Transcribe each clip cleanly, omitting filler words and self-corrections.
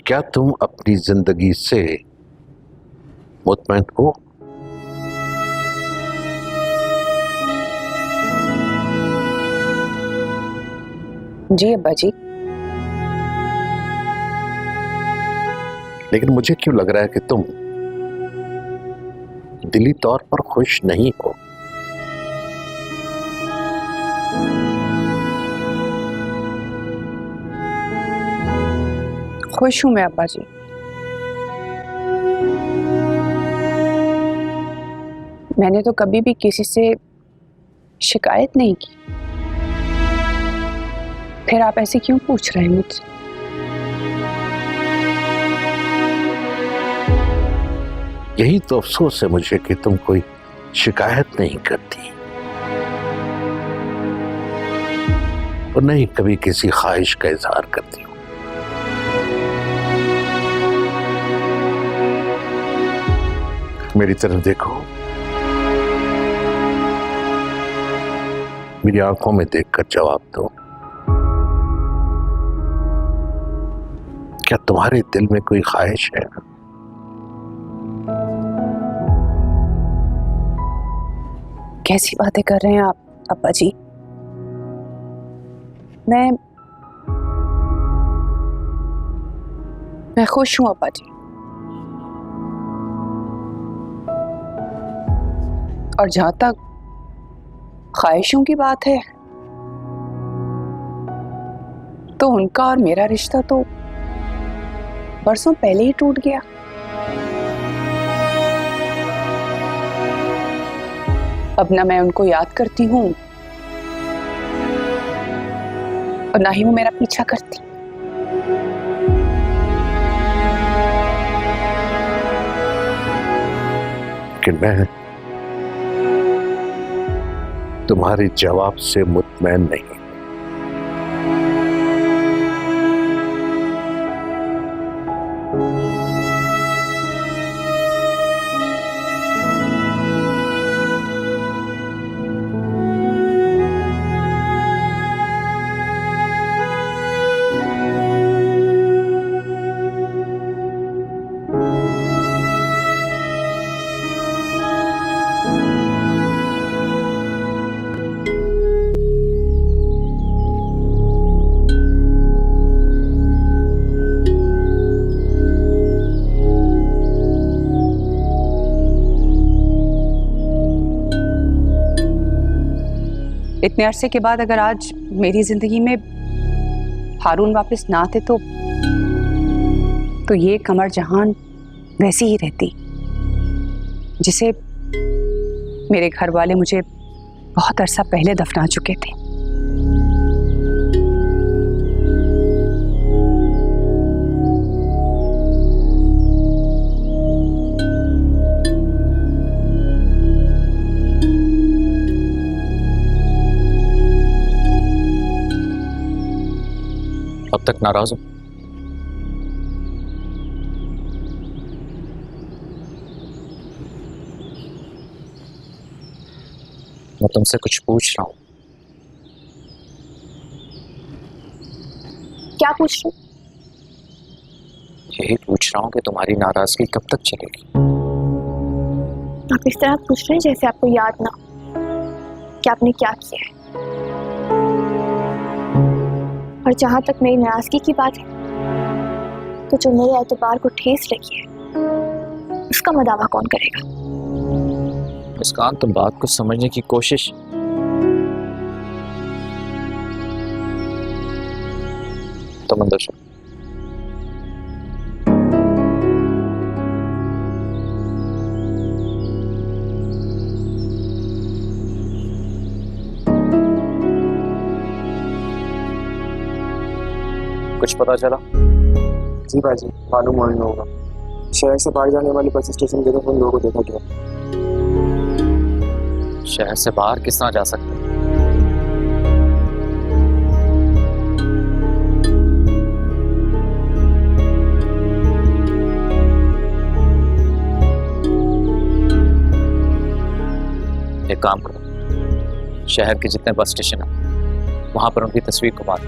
क्या तुम अपनी जिंदगी से मुतमईन हो? जी अब्बा जी। लेकिन मुझे क्यों लग रहा है कि तुम दिली तौर पर खुश नहीं हो। खुश हूं मैं अब्बा जी। मैंने तो कभी भी किसी से शिकायत नहीं की। फिर आप ऐसे क्यों पूछ रहे हैं मुझसे? यही तो अफसोस है मुझे कि तुम कोई शिकायत नहीं करती और नहीं कभी किसी ख्वाहिश का इजहार करती हो। मेरी तरफ देखो, मेरी आंखों में देखकर जवाब दो। क्या तुम्हारे दिल में कोई ख्वाहिश है? कैसी बातें कर रहे हैं आप अब्बा जी? मैं खुश हूं अब्बा जी। और जहां तक ख्वाहिशों की बात है तो उनका और मेरा रिश्ता तो बरसों पहले ही टूट गया। अब ना मैं उनको याद करती हूँ और ना ही वो मेरा पीछा करती। कि मैं तुम्हारे जवाब से मुतमईन नहीं। इतने अरसे के बाद अगर आज मेरी जिंदगी में हारून वापस ना आते तो ये कमर जहान वैसी ही रहती जिसे मेरे घर वाले मुझे बहुत अरसा पहले दफना चुके थे। अब तक नाराज हो? मैं तुमसे कुछ पूछ रहा हूं। क्या पूछ रहे? यही पूछ रहा हूं कि तुम्हारी नाराजगी कब तक चलेगी? आप इस तरह पूछ रहे हैं जैसे आपको याद ना कि आपने क्या किया है। और जहां तक मेरी नाराजगी की बात है तो जो मेरे एतबार को ठेस लगी है उसका मदावा कौन करेगा? मुस्कान, तुम बात को समझने की कोशिश। तुम अंदर चलो। कुछ पता चला? जी भाजी, मालूम होगा। शहर से बाहर जाने वाले बस स्टेशन के तरफ उन लोगों को देखा गया। शहर से बाहर किस तरह जा सकते हैं? एक काम करो, शहर के जितने बस स्टेशन है वहां पर उनकी तस्वीर को मारो।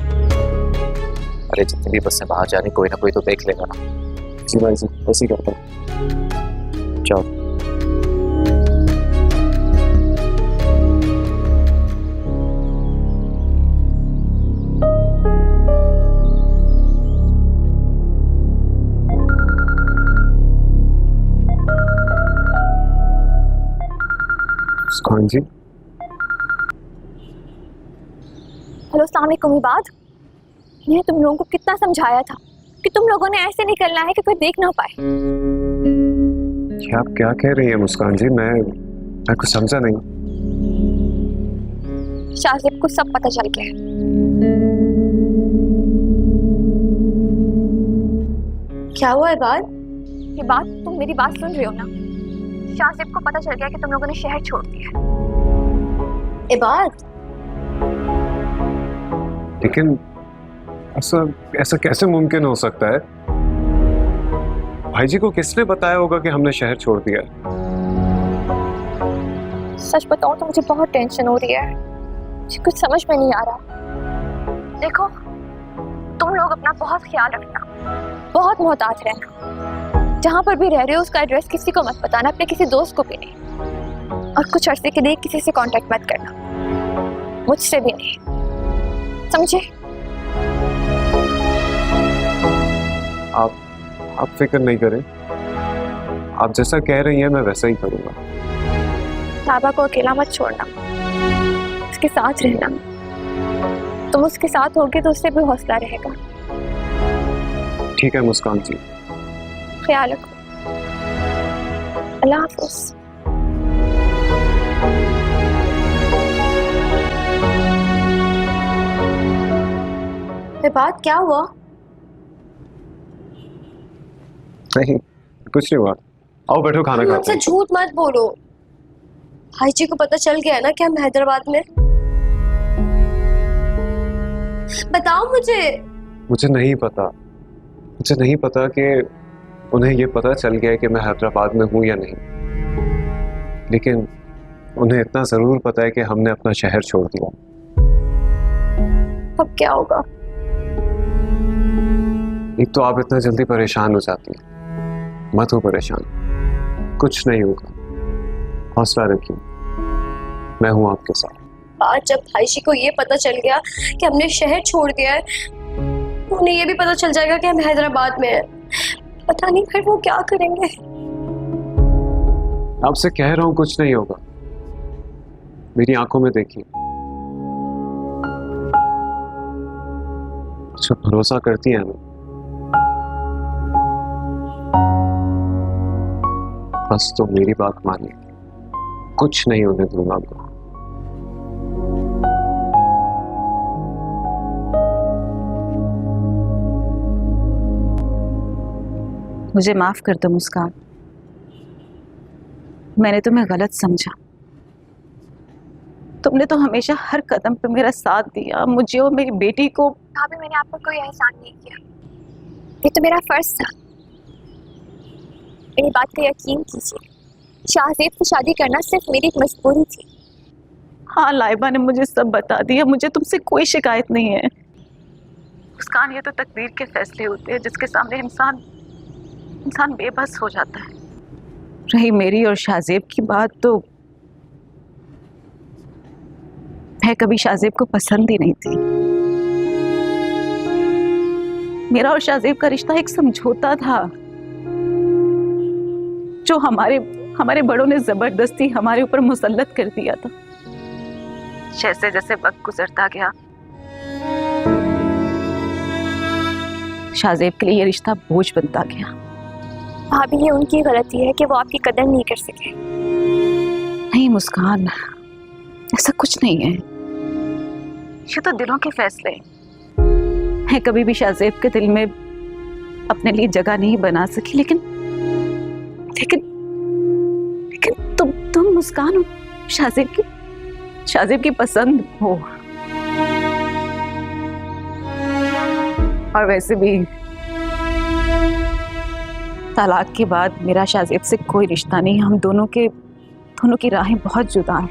पहले जितनी भी बसें बाहर जाने कोई ना कोई तो देख लेगा ना। जी भाई जी, ऐसे ही करता हूँ। जाओ। मुस्कान जी, हेलो, अस्सलाम वालेकुम इबाद। मैंने तुम लोगों को कितना समझाया था कि तुम लोगों ने ऐसे निकलना है कि कोई देख ना पाए। क्या आप क्या कह रही हैं मुस्कान जी? मैं कुछ समझा नहीं। शाजिब को सब पता चल गया है। क्या हुआ इबाद? इबाद, तुम मेरी बात सुन रहे हो ना? शाजिब को पता चल गया कि तुम लोगों ने शहर छोड़ दिया है। इबाद, लेकिन ऐसा कैसे मुमकिन हो सकता है? भाई जी को किसने बताया होगा कि हमने शहर छोड़ दिया है? सच बताऊं तो मुझे बहुत टेंशन हो रही है। मुझे कुछ समझ में नहीं आ रहा। देखो, तुम लोग अपना बहुत ख्याल रखना, बहुत मोहतात रहना। जहां पर भी रह रहे हो उसका एड्रेस किसी को मत बताना, अपने किसी दोस्त को भी नहीं। और कुछ अरसे के लिए किसी से कांटेक्ट मत करना, मुझसे भी नहीं, समझे? आप फिक्र नहीं करें, आप जैसा कह रही हैं मैं वैसा ही करूंगा। साबा को अकेला मत छोड़ना, उसके साथ रहना। तुम उसके साथ होगे तो उससे भी हौसला रहेगा। ठीक है मुस्कान जी, ख्याल रखो। अल्लाह हाफिज। बात क्या हुआ? नहीं कुछ नहीं हुआ। आओ बैठो, खाना खाते मुझसे हैं। झूठ मत बोलो। भाई जी को पता चल गया है ना कि हम हैदराबाद में? बताओ मुझे। मुझे नहीं पता कि उन्हें ये पता चल गया है कि मैं हैदराबाद में हूं या नहीं, लेकिन उन्हें इतना जरूर पता है कि हमने अपना शहर छोड़ दिया। अब क्या होगा? एक तो आप इतना जल्दी परेशान हो जाती हैं। मत हो परेशान, कुछ नहीं होगा, हौसला रखिए, मैं हूं आपके साथ। आज जब भाई जी को ये पता चल गया कि हमने शहर छोड़ दिया है, उन्हें ये भी पता चल जाएगा कि हम हैदराबाद में हैं। पता नहीं फिर वो क्या करेंगे। आपसे कह रहा हूं कुछ नहीं होगा, मेरी आंखों में देखिए। मुझे भरोसा करती है ना? बस तो मेरी बात मानिए, कुछ नहीं होने दूंगा मैं। मुझे माफ कर दो मुस्कान, मैंने तुम्हें गलत समझा। तुमने तो हमेशा हर कदम पे मेरा साथ दिया, मुझे और मेरी बेटी को। भाभी, मैंने आप पर कोई एहसान नहीं किया, ये तो मेरा फर्ज था। मेरी बात का यकीन कीजिए, शाहजेब से शादी करना सिर्फ मेरी एक मजबूरी थी। हाँ, लाइबा ने मुझे सब बता दिया, मुझे तुमसे कोई शिकायत नहीं है। मुस्कान, ये तो तकदीर के फैसले होते हैं जिसके सामने इंसान बेबस हो जाता है। रही मेरी और शाहजेब की बात, तो मैं कभी शाहजेब को पसंद ही नहीं थी। मेरा और शाहजेब का रिश्ता एक समझौता था जो हमारे बड़ों ने जबरदस्ती हमारे ऊपर मुसल्लत कर दिया था। जैसे जैसे वक्त गुजरता गया, शाहजेब के लिए ये रिश्ता बोझ बनता गया। भाभी, ये उनकी गलती है कि वो आपकी कदर नहीं कर सके। नहीं मुस्कान, ऐसा कुछ नहीं है, ये तो दिलों के फैसले हैं। मैं कभी भी शाहजेब के दिल में अपने लिए जगह नहीं बना सकी, लेकिन तुम मुस्कान हो, शाहजेब की पसंद हो। और वैसे भी तलाक के बाद मेरा शाहजेब से कोई रिश्ता नहीं। हम दोनों की राहें बहुत जुदा हैं।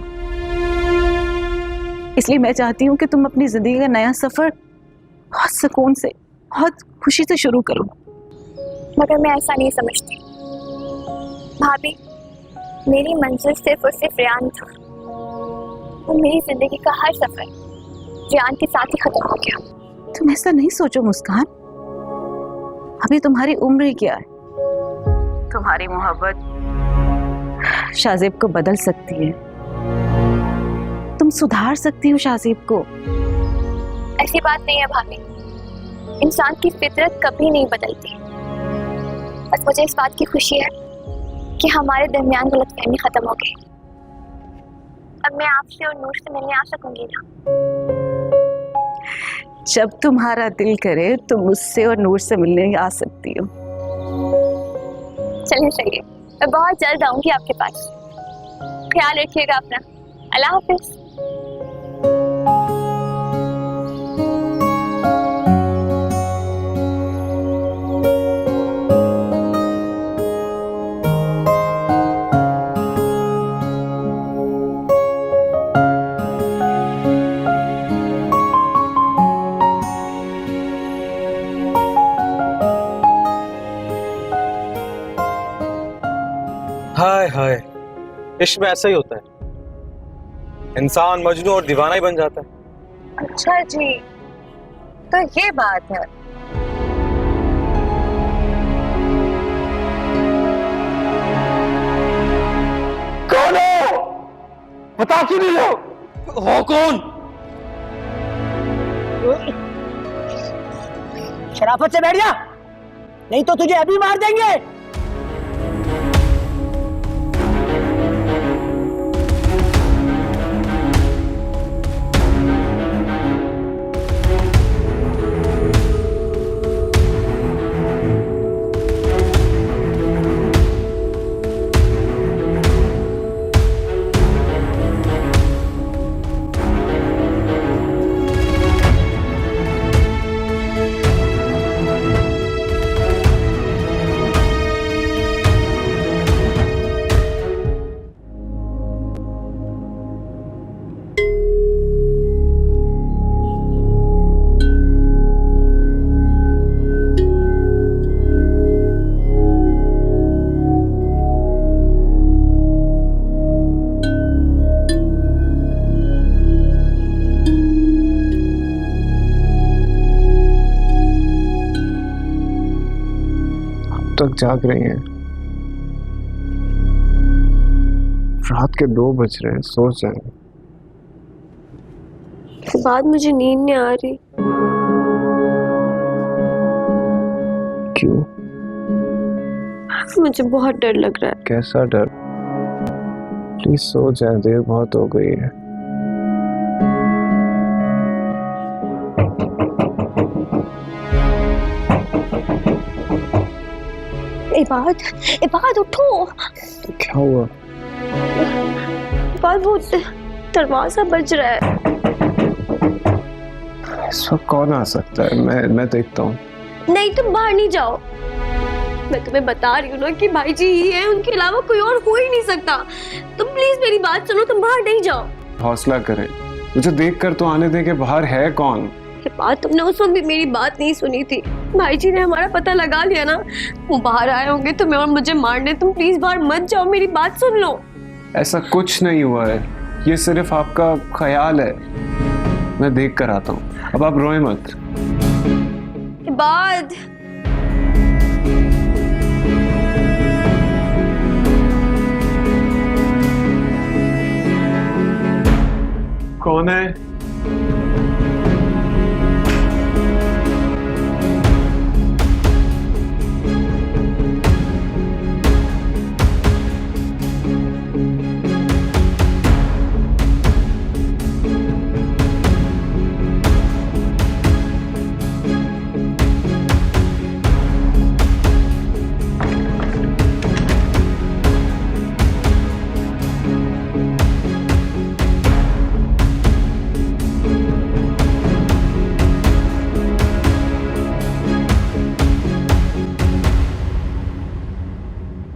इसलिए मैं चाहती हूँ कि तुम अपनी जिंदगी का नया सफर बहुत सुकून से बहुत खुशी से शुरू करो। मगर मैं ऐसा नहीं समझती भाभी, मेरी मंजिल सिर्फ और सिर्फ रेयान था और मेरी जिंदगी का हर सफर रेयान के साथ ही खत्म हो गया। तुम ऐसा नहीं सोचो मुस्कान, अभी तुम्हारी उम्र ही क्या है। तुम्हारी मोहब्बत शाहजेब को बदल सकती है, तुम सुधार सकती हो शाहजेब को। ऐसी बात नहीं है भाभी, इंसान की फितरत कभी नहीं बदलती। बस मुझे इस बात की खुशी है कि हमारे दरमियान गलतफहमी खत्म हो गई। अब मैं आपसे और नूर से मिलने आ सकूंगी ना? जब तुम्हारा दिल करे तुम मुझसे और नूर से मिलने आ सकती हो। चलिए सही है, मैं बहुत जल्द आऊंगी आपके पास। ख्याल रखिएगा अपना। अल्लाह हाफिज। हाय हाय, इश्क में ऐसा ही होता है, इंसान मजनू और दीवाना ही बन जाता है। अच्छा जी, तो ये बात है। कौन हो? बता क्यों नहीं हो कौन? शराफत से बैठ जा, नहीं तो तुझे अभी मार देंगे। तक जाग रही हैं। रात के 2 बज रहे हैं, सो जाएं। बाद मुझे नींद नहीं आ रही। क्यों? मुझे बहुत डर लग रहा है। कैसा डर? प्लीज सो जाएं, देर बहुत हो गई है। इबाद उठो। क्या हुआ? इबाद वो दरवाजा बज रहा है। इस वक्त कौन आ सकता है? मैं देखता हूँ। नहीं, तुम बाहर नहीं जाओ। मैं तुम्हें बता रही हूँ ना कि भाई जी ही है, उनके अलावा कोई और हो ही नहीं सकता। तुम प्लीज मेरी बात सुनो, तुम बाहर नहीं जाओ। हौसला करें, मुझे देख कर तो आने दे कि बाहर है कौन। बात तुमने उस वक्त भी मेरी बात नहीं सुनी थी। भाई जी ने हमारा पता लगा लिया ना, वो बाहर आए होंगे तुम्हें और मुझे मारने। तुम प्लीज बाहर मत जाओ, मेरी बात सुन लो। ऐसा कुछ नहीं हुआ है, ये सिर्फ आपका ख्याल है। मैं देख कर आता हूँ, अब आप रोए मत। इबाद, कौन है?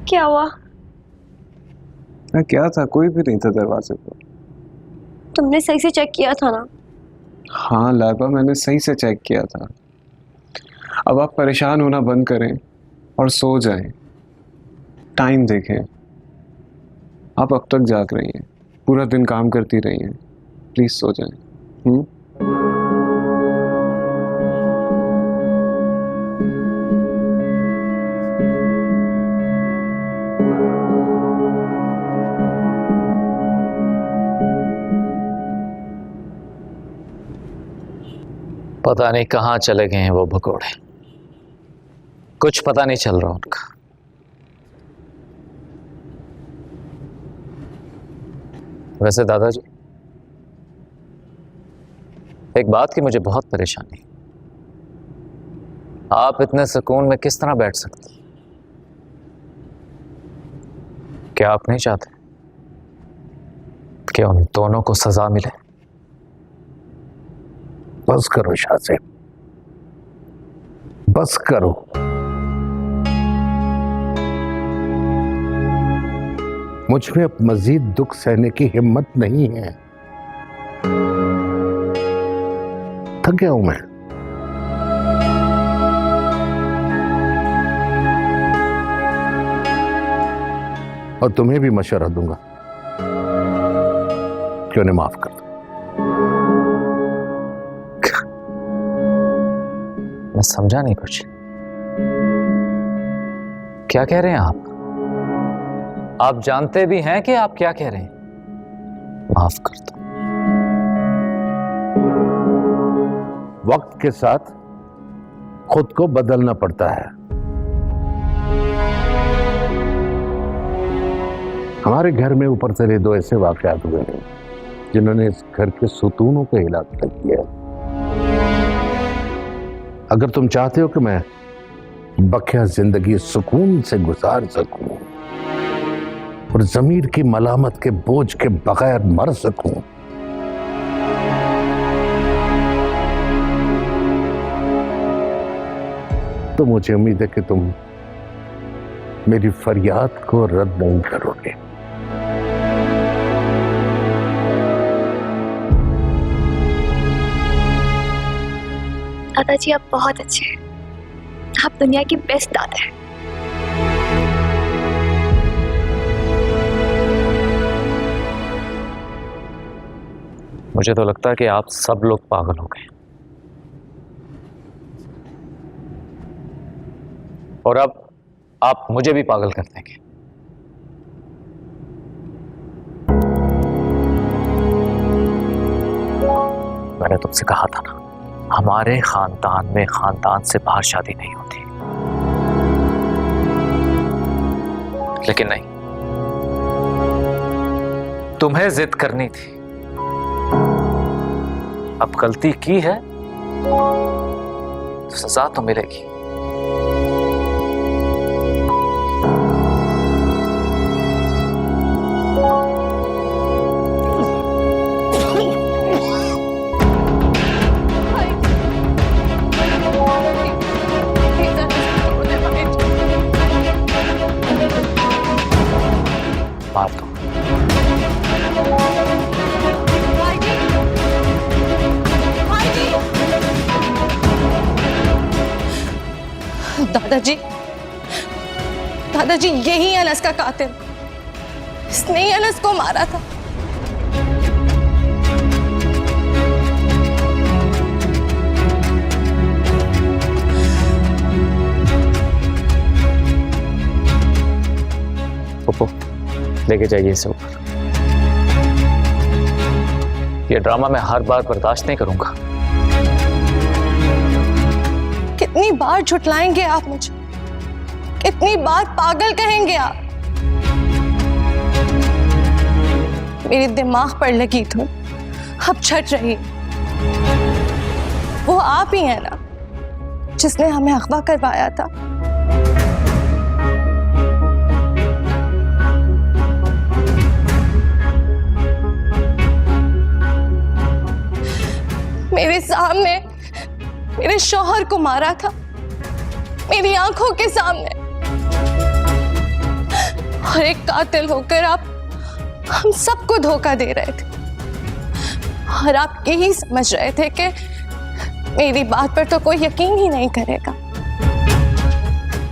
क्या हुआ? मैं क्या था, कोई भी नहीं था दरवाजे पर। तुमने सही से चेक किया था ना? हाँ लाइबा, मैंने सही से चेक किया था। अब आप परेशान होना बंद करें और सो जाएं, टाइम देखें। आप अब तक जाग रही हैं, पूरा दिन काम करती रही हैं, प्लीज सो जाएं। पता नहीं कहाँ चले गए हैं वो भगोड़े, कुछ पता नहीं चल रहा उनका। वैसे दादाजी, एक बात की मुझे बहुत परेशानी, आप इतने सुकून में किस तरह बैठ सकते? क्या आप नहीं चाहते कि उन दोनों को सजा मिले? बस करो शाह साहब, बस करो। मुझ में अब मजीद दुख सहने की हिम्मत नहीं है, थक गया हूं मैं। और तुम्हें भी मशवरा दूंगा कि उन्हें माफ कर दो। मैं समझा नहीं कुछ, क्या कह रहे हैं आप? आप जानते भी हैं कि आप क्या कह रहे हैं? माफ कर दो। वक्त के साथ खुद को बदलना पड़ता है। हमारे घर में ऊपर से 2 ऐसे वाकयात हुए हैं जिन्होंने इस घर के सुतूनों को हिला कर रख दिया। अगर तुम चाहते हो कि मैं बख्या जिंदगी सुकून से गुजार सकूं और जमीर की मलामत के बोझ के बगैर मर सकूं, तो मुझे उम्मीद है कि तुम मेरी फरियाद को रद्द नहीं करोगे। दादाजी आप बहुत अच्छे हैं, आप दुनिया की बेस्ट दादा हैं। मुझे तो लगता है कि आप सब लोग पागल हो गए, और अब आप मुझे भी पागल कर देंगे। मैंने तुमसे कहा था ना, हमारे खानदान में खानदान से बाहर शादी नहीं होती, लेकिन नहीं, तुम्हें जिद करनी थी। अब गलती की है तो सजा तो मिलेगी। मार दो। दादाजी, दादाजी यही अनस का कातिल, इसने ही अनस को मारा था। पप्पू, लेके जाइए इसे ऊपर। ये ड्रामा मैं हर बार बर्दाश्त नहीं करूंगा। कितनी बार झुटलाएंगे आप मुझे? कितनी बार पागल कहेंगे आप? मेरे दिमाग पर लगी धुन अब छट रही। वो आप ही हैं ना जिसने हमें अगवा करवाया था। मेरे सामने मेरे शौहर को मारा था, मेरी आंखों के सामने, और एक कातिल होकर आप हम सबको धोखा दे रहे थे, और आप यही समझ रहे थे कि मेरी बात पर तो कोई यकीन ही नहीं करेगा।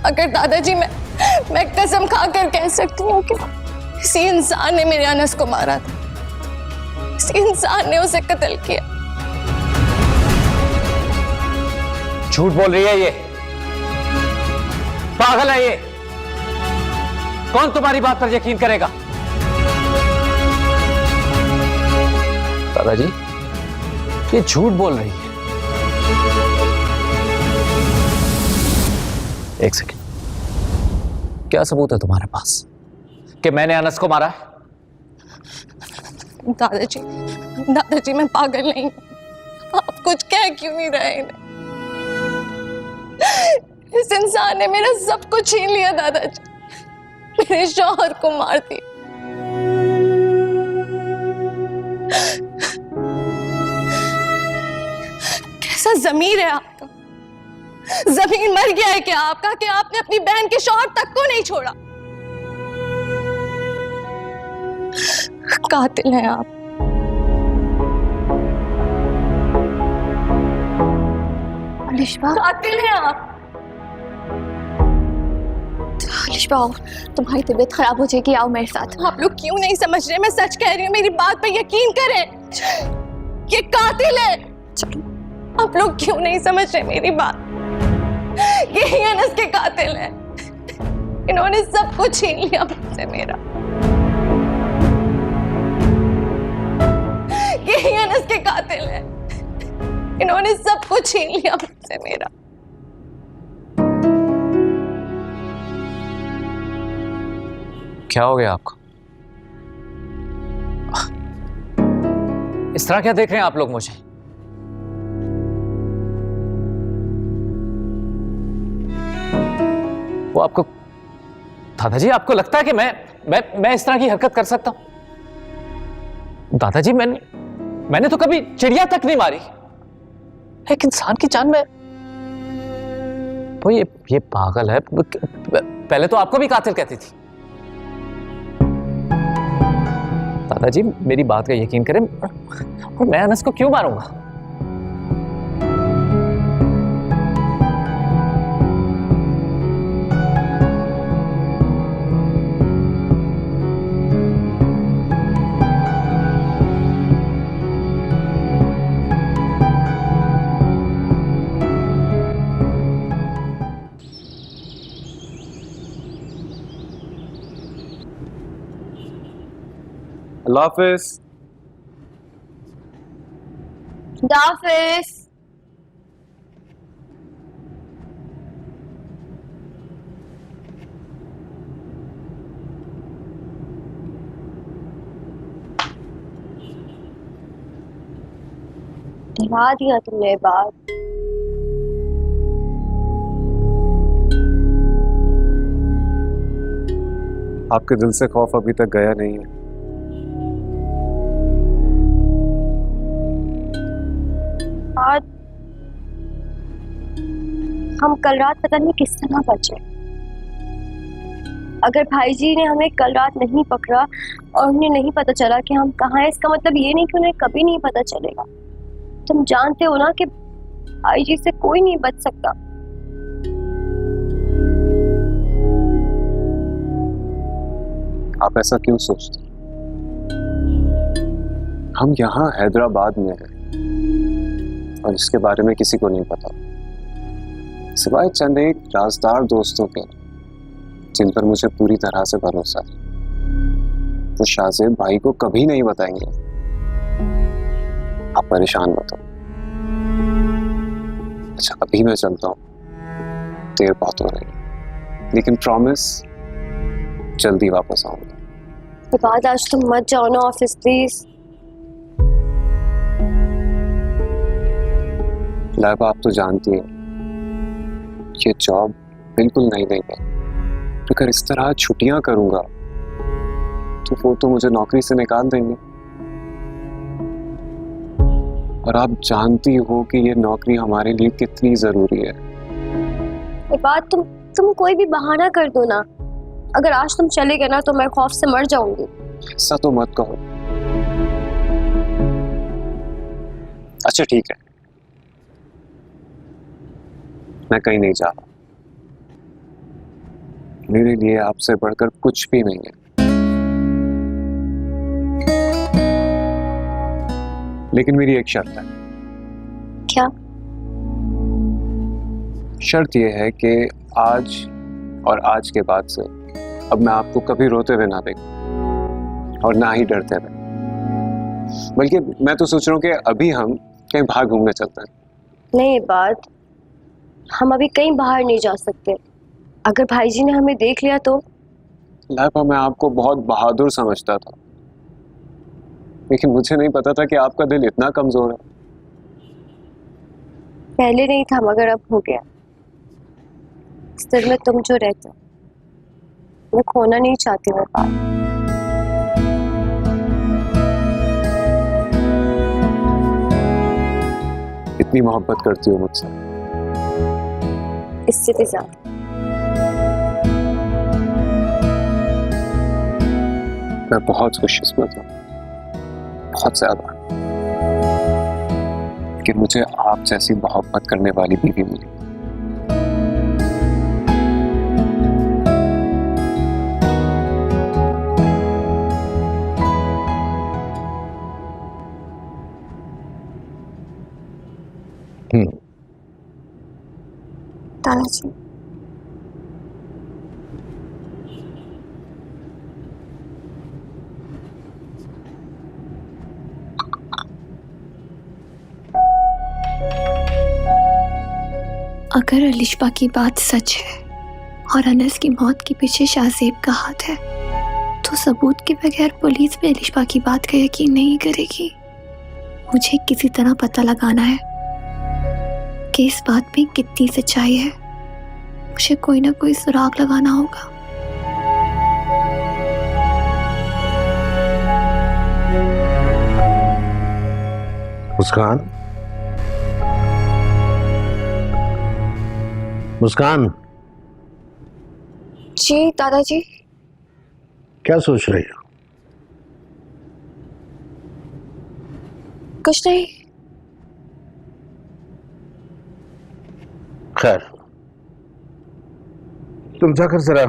अगर दादाजी मैं कसम खाकर कह सकती हूँ कि किसी इंसान ने मेरे अनस को मारा था, किसी इंसान ने उसे कत्ल किया। झूठ बोल रही है ये, पागल है ये। कौन तुम्हारी बात पर यकीन करेगा? दादाजी ये झूठ बोल रही है। एक सेकंड, क्या सबूत है तुम्हारे पास कि मैंने अनस को मारा है? दादाजी मैं पागल नहीं हूं। आप कुछ कह क्यों नहीं रहे इन्हें? इस इंसान ने मेरा सब कुछ छीन लिया दादाजी, मेरे शौहर को मार दिया। कैसा ज़मीर है आपका? ज़मीर मर गया है क्या आपका कि आपने अपनी बहन के शौहर तक को नहीं छोड़ा? कातिल हैं आप। अलिशबा, कातिल हैं आप। अलिशबा आओ, तुम्हारी तबीयत खराब हो जाएगी, आओ मेरे साथ। आप लोग क्यों नहीं समझ रहे? मैं सच कह रही हूँ, मेरी बात पर यकीन करें। ये कातिल है। चलो, आप लोग क्यों नहीं समझ रहे मेरी बात? यही अनस के कातिल है। इन्होंने सब कुछ छीन लिया मुझसे मेरा। यही अनस के कातिल है। इन्होंने सब कुछ छीन लिया मुझसे मेरा। क्या हो गया आपको? इस तरह क्या देख रहे हैं आप लोग मुझे? वो आपको, दादाजी आपको लगता है कि मैं इस तरह की हरकत कर सकता हूं? दादाजी मैंने तो कभी चिड़िया तक नहीं मारी। एक इंसान की जान में वो ये पागल है। पहले तो आपको भी कातिल कहती थी। दादाजी मेरी बात का यकीन करें, और मैं अनस को क्यों मारूंगा? अल्लाह हाफिज। हाफिज। डरा दिया तुमने बात। आपके दिल से खौफ अभी तक गया नहीं है। आज हम कल रात पता नहीं किस तरह बचे। अगर भाईजी ने हमें कल रात नहीं पकड़ा और उन्हें नहीं पता चला कि हम कहाँ हैं, इसका मतलब ये नहीं कि उन्हें कभी नहीं पता चलेगा। तुम जानते हो ना कि भाईजी से कोई नहीं बच सकता। आप ऐसा क्यों सोचते? हम यहाँ हैदराबाद में हैं और इसके बारे में किसी को नहीं पता, सिवाय चंद एक राजदार दोस्तों के जिन पर मुझे पूरी तरह से भरोसा है। वो शाहजेब भाई को कभी नहीं बताएंगे। आप परेशान मत हो। अच्छा अभी मैं चलता हूँ, देर बहुत हो रही है, लेकिन प्रॉमिस जल्दी वापस आऊंगा। तो बाद आज तुम मत जाओ ना ऑफिस प्लीज। लाइबा आप तो जानती हैं ये जॉब बिल्कुल नहीं है। अगर इस तरह छुट्टियां करूंगा तो वो तो मुझे नौकरी से निकाल देंगे, और आप जानती हो कि ये नौकरी हमारे लिए कितनी जरूरी है। ये बात तुम कोई भी बहाना कर दो ना। अगर आज तुम चले गए ना तो मैं खौफ से मर जाऊंगी। ऐसा तो मत कहो। अच्छा ठीक है, मैं कहीं नहीं जा रहा, मेरे लिए आपसे बढ़कर कुछ भी नहीं है। लेकिन मेरी एक शर्त है। क्या? शर्त यह है कि आज और आज के बाद से अब मैं आपको कभी रोते हुए ना देखूं और ना ही डरते हुए। बल्कि मैं तो सोच रहा हूँ कि अभी हम कहीं बाहर घूमने चलते हैं। नहीं बात, हम अभी कहीं बाहर नहीं जा सकते। अगर भाई जी ने हमें देख लिया तो? लाइबा, मैं आपको बहुत बहादुर समझता था, लेकिन मुझे नहीं पता था कि आपका दिल इतना कमजोर है। पहले नहीं था मगर अब हो गया। इस दिल में तुम जो रहते हो, मैं खोना नहीं चाहती। मैं बात इतनी मोहब्बत करती हो मुझसे? इससे भी ज्यादा। मैं बहुत खुशकिस्मत हूँ, बहुत ज्यादा, कि मुझे आप जैसी मोहब्बत करने वाली बीवी मिली। दादाजी, अगर अलिशबा की बात सच है और अनस की मौत के पीछे शाहजेब का हाथ है, तो सबूत के बगैर पुलिस भी अलिशबा की बात का यकीन नहीं करेगी। मुझे किसी तरह पता लगाना है कि इस बात में कितनी सच्चाई है। मुझे कोई ना कोई सुराग लगाना होगा। मुस्कान, मुस्कान, जी दादाजी। क्या सोच रही हो? कुछ नहीं। खैर, तुम जाकर जरा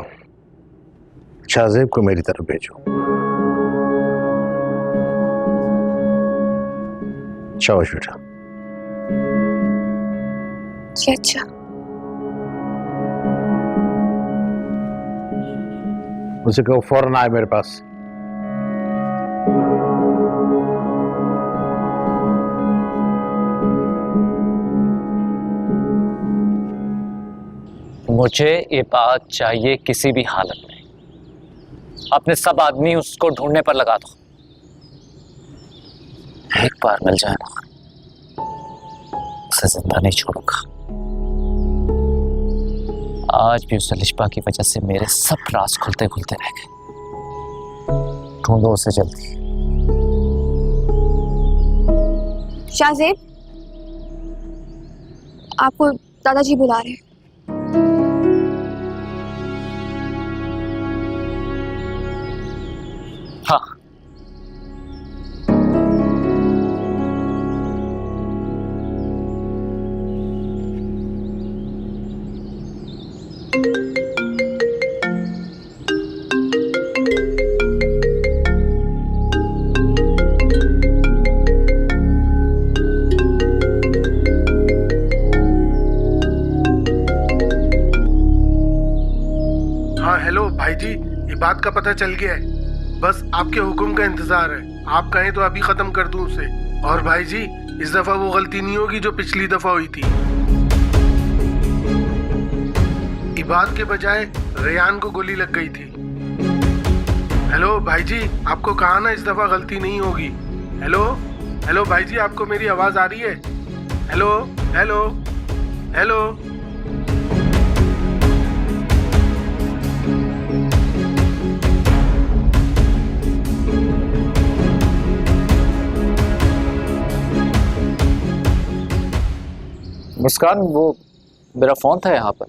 शाहजेब को मेरी तरफ भेजो। शाबाश बेटा। जी अच्छा। उसे कहो फौरन आए मेरे पास। मुझे ये बात चाहिए किसी भी हालत में। अपने सब आदमी उसको ढूंढने पर लगा दो। एक बार मिल जाए ना, उसे जिंदा नहीं छोड़ूंगा। आज भी उस अलिशबा की वजह से मेरे सब राज खुलते खुलते रह गए। ढूंढो उसे जल्दी। शाहजेब, आपको दादाजी बुला रहे हैं। हाँ, हाँ हेलो भाई जी, ये बात का पता चल गया है। बस आपके हुक्म का इंतजार है। आप कहें तो अभी खत्म कर दूं उसे। और भाई जी, इस दफा वो गलती नहीं होगी जो पिछली दफा हुई थी। इबाद के बजाय रेयान को गोली लग गई थी। हेलो भाई जी, आपको कहा ना इस दफा गलती नहीं होगी। हेलो हेलो भाई जी, आपको मेरी आवाज आ रही है? Hello hello hello. मुस्कान, वो मेरा फोन था यहाँ पर।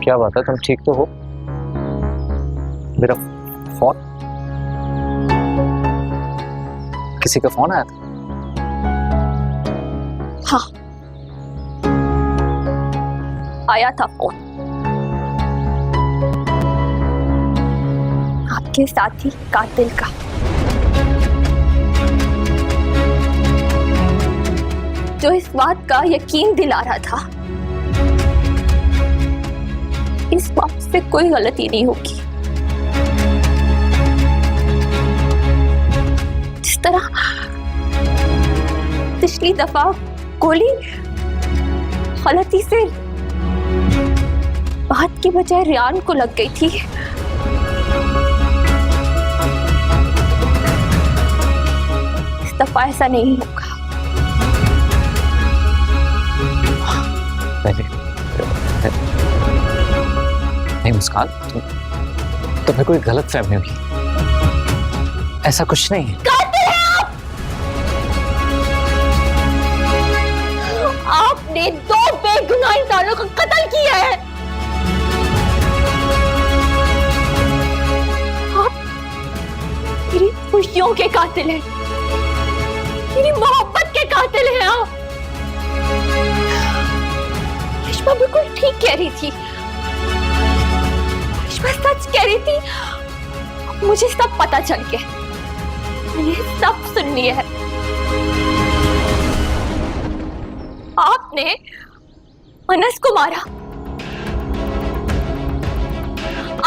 क्या बात है, तुम ठीक तो हो? मेरा फोन, किसी का फोन आया था? हाँ, आया था फोन। आपके साथी कातिल का। जो इस बात का यकीन दिला रहा था इस बात से कोई गलती नहीं होगी। जिस तरह पिछली दफा गोली गलती से बात की बजाय रियान को लग गई थी, इस दफा ऐसा नहीं होगा। नहीं मुस्कान, तुम्हें कोई गलत फहमी होगी, ऐसा कुछ नहीं है। कातिल हैं आप! आपने 2 बेगुनाह इंसानों को कत्ल किया है। आप मेरी खुशियों के कातिल हैं, मेरी मोहब्बत के कातिल हैं आप। रेशमा बिल्कुल ठीक कह रही थी, रेशमा सच कह रही थी। मुझे सब पता चल गया, मैंने सब सुन लिया है। आपने अनस को मारा,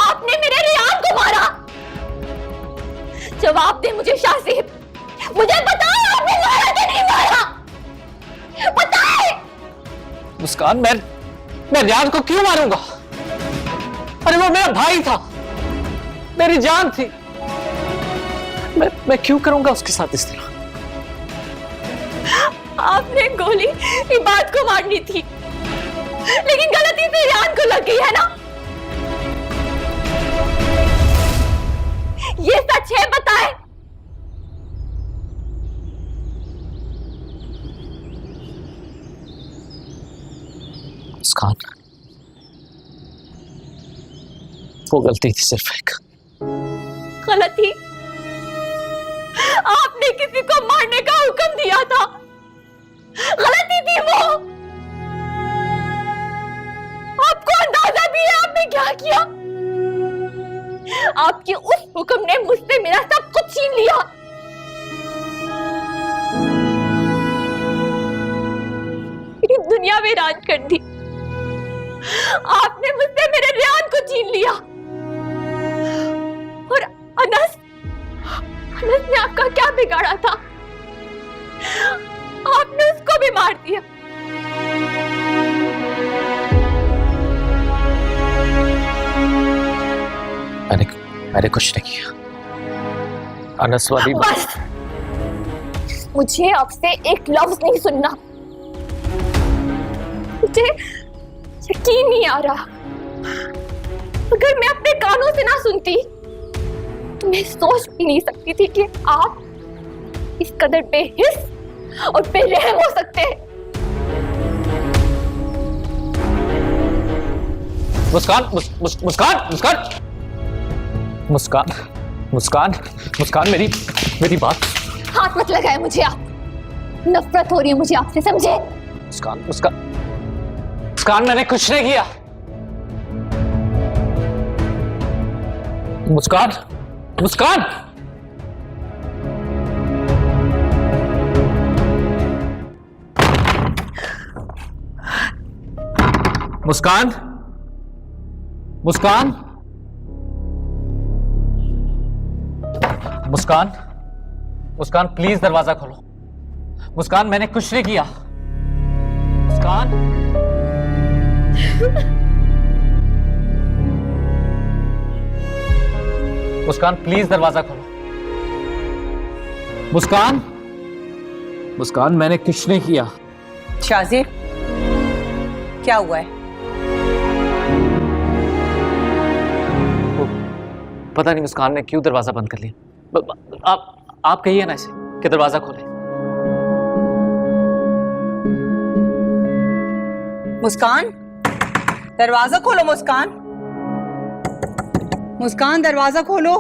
आपने मेरे रियान को मारा। जवाब दे मुझे शाहज़ेब, मुझे बताओ आपने मारा कि नहीं मारा, बताए। मुस्कान, मैं रियान को क्यों मारूंगा? अरे वो मेरा भाई था, मेरी जान थी। मैं क्यों करूंगा उसके साथ इस तरह? आपने गोली इबाद को मारनी थी, लेकिन गलती से रियान को लग गई है ना? ये सच है, बताए। मुस्कान, वो गलती थी सिर्फ एक। गलती? आपने किसी को मारने का हुक्म दिया था, गलती थी वो। आपको अंदाजा भी है आपने क्या किया? आपके उस हुक्म ने मुझसे मेरा सब कुछ छीन लिया। मेरी दुनिया वीरान कर दी। आपने मुझसे मेरे रियान को छीन लिया, और अनस ने आपका क्या बिगाड़ा था? आपने उसको भी मार दिया। मैंने कुछ नहीं किया। अनस वाली बस, मुझे आपसे एक लफ्ज नहीं सुनना। मुझे यकीन नहीं आ रहा। अगर मैं अपने कानों से ना सुनती तो मैं सोच भी नहीं सकती थी कि आप इस कदर बेहिस और बेरहम हो सकते हैं। मुस्कान, मुस्कान, मुस्कान, मुस्कान, मुस्कान, मुस्कान, मेरी बात। हाथ मत लगाए मुझे आप, नफरत हो रही है मुझे आपसे, समझे? मुस्कान, मुस्कान, मुस्कान, मैंने कुछ नहीं किया। मुस्कान, मुस्कान, मुस्कान, मुस्कान, मुस्कान, मुस्कान, प्लीज दरवाजा खोलो। मुस्कान, मैंने कुछ नहीं किया। मुस्कान, मुस्कान, प्लीज दरवाजा खोलो। मुस्कान, मुस्कान, मैंने कुछ नहीं किया। शाहज़ेब, क्या हुआ है? पता नहीं मुस्कान ने क्यों दरवाजा बंद कर लिया। आप कहिए ना इसे कि दरवाजा खोले। मुस्कान, दरवाजा खोलो मुस्कान। मुस्कान दरवाजा खोलो।